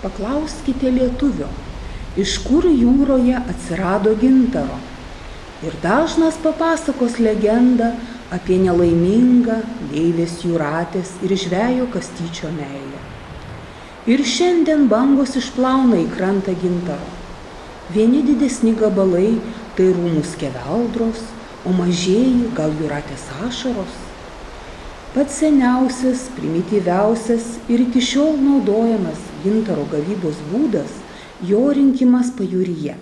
paklauskite lietuvio, iš kur jūroje atsirado gintaro. Ir dažnas papasakos legendą apie nelaimingą deivės Jūratės ir žvejo Kastyčio meilę. Ir šiandien bangos išplauna į krantą gintaro. Vieni didesni gabalai tai rūmų skeveldros, o mažieji gal Jūratės ašaros. Pats seniausias, primityviausias ir iki šiol naudojamas gintaro gavybos būdas – jo rinkimas pajūryje.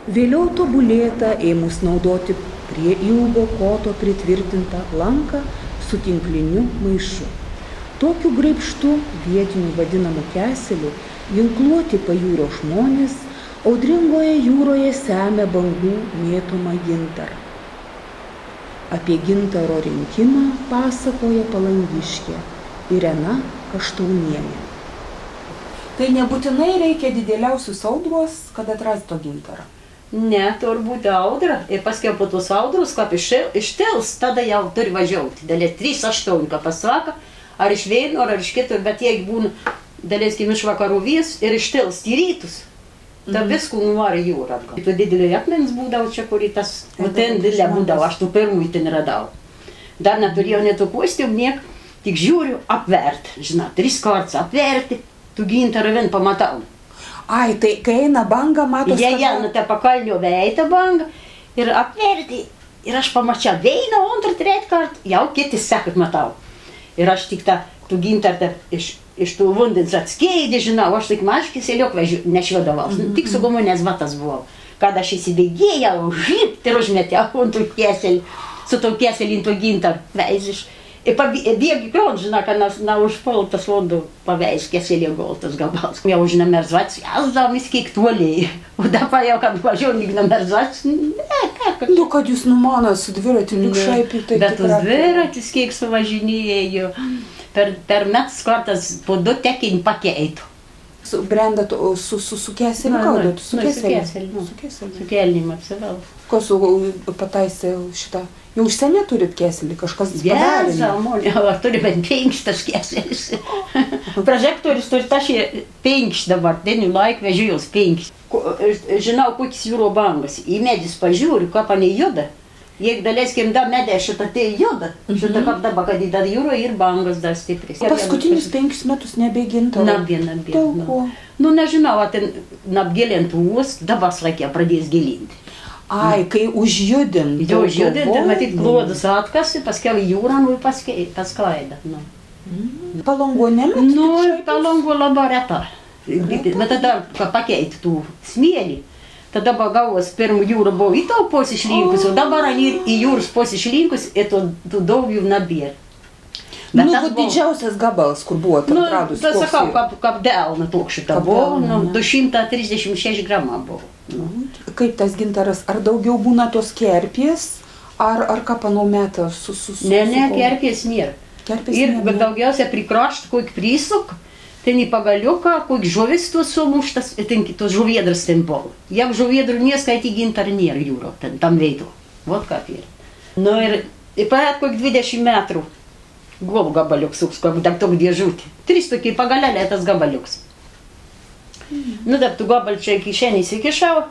Vėliau tobulėta ėmus naudoti prie ilgo koto pritvirtintą lanką su tinkliniu maišu. Tokiu graibštu, vietiniu vadinamu keseliu, ginkluoti pajūrio žmonės audringoje jūroje semia bangų mėtomą gintarą. Apie gintaro rinkimą pasakoja palangiškė Irena Kaštaunienė. Tai nebūtinai reikia dideliausios audros, kad atrastų gintarą. Ne, turbūt audra. Ir paskui po tos audros, kaip ištils, tada jau turi važiuoti. Dėlės 3-8 pasaka, ar iš vieno, ar iš kitur, bet jeigu būna, dėlėskim iš vakarų vies ir ištils į rytus, tad viskų nuvarė jūrą atgal. Tu didelį akmens būdavo čia, kurį tas, o ten didelė būdavo, aš tų pirmųjų ten radau. Dar neturėjau netų kostium, niek, tik žiūriu apverti, žinot, 3 kartus apverti, tu gintarą vien pamatau. Ai, tai kai eina banga, matos, Jie nu te pakalnio veitą bangą ir apverti. Ir aš pamačiau vieną, antrą, trečią kartą, jau kiti sekant matau. Ir aš tik tu gintarą iš tų vandens atskėdė, žinau, aš tik mažkį sėliok nešiodavau. Tik su gumonės vatas buvau. Kad aš įsibėgėjau, žypt ir užmetėjau ant tų keselį, su to keselį ant to gintarą veisiš. Ir bėgi pion, žinau, kad na užpoltas vandu paveis keselį goltas gabals. Jau už namerzvats, jazdam įskik toliai. O dabar jau, kad važiuoju lyg namerzvats, ne, ką. Nu, kad jūs numanat su dviratį lyg šaipį, tai bet tas dviratis kiek suvažinėjo. Per metus kartas po 2 tekinį pakeitų. Brendat su keseliu gaudot? Su keseliu. Su kelnim apsivel. Ko su pataisė šitą? Jau užsienė turit keselį, kažkas padarė? Gerai, ar turi bent 5 tas keselis. Prožektorius turi tašė 5 dabar, denių laik vežėjus 5. Žinau, kokias jūro bangas. Į medis pažiūriu, kaip ane juda. Jeigu daleiskim da medė šitą tai juda. Šitą kaip dabar, kad į da jūro ir bangas dar stipris. Paskutinius 5 metus nebegintaro? Nabien. Dėl ko? Nu, nežinau, ten nabgėlint uos, dabar slaikia pradės gilinti. Ai, kai užjudint. Jo užjudint, matyt, klodus atkasi, paskiau jūrą, nu, pasklaidą. Palangone? Nu, palangų labai reta. Bet tada, kai pakeiti tų smėlį, tada gavos pirmų jūrą buvo į to posišlinkus, o dabar į jūros posišlinkus, ir tų daug jų nabėr. Nu, didžiausias gabals, kur buvo atradus. Nu, tai sakau, kaip delna toks šitą buvo, 236 gramą buvo. Kaip tas gintaras, ar daugiau būna tos kerpės, ar ką panau metą su... Ne, kerpės nėra. Ir daugiausia prikrašt, kokį prisuk, ten į pagaliuką, kokį žuvis tuos sumuštas, ir ten tos žuviedras ten buvo. Jeigu žuviedrų neskaitį gintarą nėra jūro, tam veidu. Vot kaip yra. Nu ir paėt kokį 20 metrų. Golų gabaliuks, kokį dar tokį dėžutį. 3 tokiai pagalelė tas gabaliuks. Nu, dar tu gabalį čia kišenį įsikišau,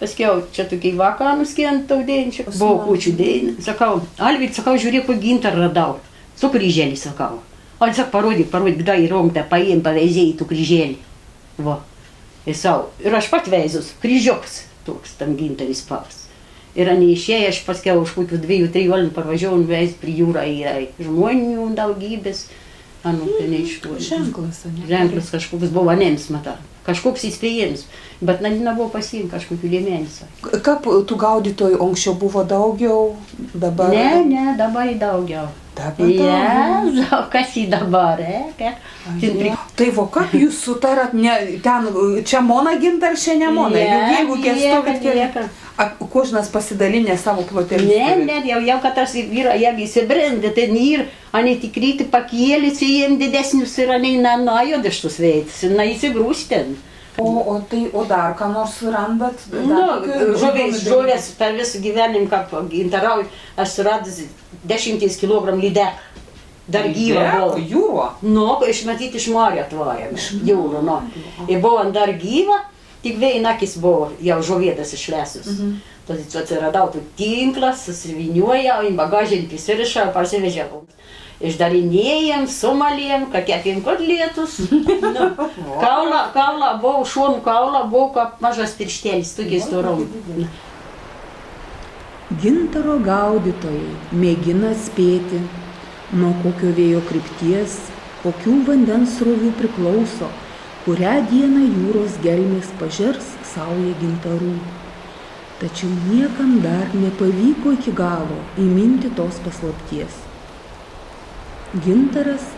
paskiau čia tokiai vakanus kient tau dėjančių. Buvo kučių dėjanį. Sakau, Alvyt, sakau, žiūrėk, kokį gintarą radau. Su kryželį, sakau. Alvyt, sak, parodyk, kada į ronktą paėm paveizėjai tų kryželį. Va. Ir aš pat veizus, kryžiuks toks tam gintaris pavas. Ir neišėję, aš paskiau už kokių 2-3 valandų parvažiavau nuveis prie jūrą yra žmonių daugybės. Anu, tai neištuoju. Ženklas, ne? Ženklas kažkoks buvo, nems matau. Kažkoks įspėjimas. Bet nebuvo pasiimti kažkokių lėmenis. Kaip tų gaudytojų anksčiau buvo daugiau, dabar? Ne, dabar daugiau. Dabar daugiau? Ja, kas į dabar, Tai va, kaip jūs sutarat, ten čia mona gintar, čia ne mona? Jeigu stovit kožnas pasidalinė savo plotėlį? Ne, jau kad tas vyra, jeigu įsibrendė, tai ir ane tikryti pakėlis, jiem didesnius yra nei najodeštus veitis, ir įsigrūs ten. O dar ką nors randat? Žuvės per visą gyvenimą, kaip gintarauju, aš suradęs 10 kg lydeką. Dar gyva buvo. Jūro? Nu, matyti iš Mario atvarėm, jūrų, nu. Ir buvo dar gyva, tik vėjinakis buvo jau žuvėdas išlesus. Tad atsiradau tų tinklas, susivinioja, o į bagažinį prisirišau, parsivežiau. Išdarinėjom, sumalėjom, kad kepėm kotlėtus. Kaulą buvo, šonų kaulą buvo, kaip mažas pirštelis, tokiais storom. Gintaro gaudytojai mėgina atspėti, nuo kokio vėjo krypties, kokių vandens srovių priklauso, kurią dieną jūros gelmės pažers saują gintarų. Tačiau niekam dar nepavyko iki galo įminti tos paslapties. Gintaras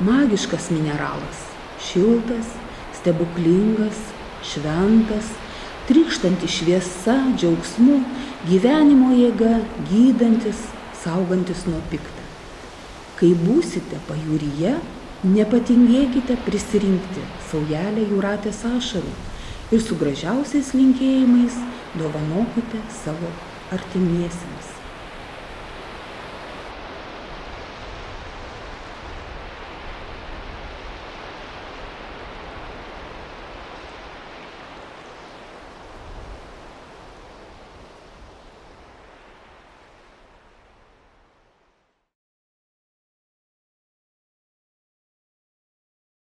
magiškas mineralas, šiltas, stebuklingas, šventas, trykštantis šviesa, džiaugsmu, gyvenimo jėga, gydantis, saugantis nuo pikta. Kai būsite pajūryje, nepatingėkite prisirinkti saujelę jūratės ašarų ir su gražiausiais linkėjimais dovanokite savo artimiesiems.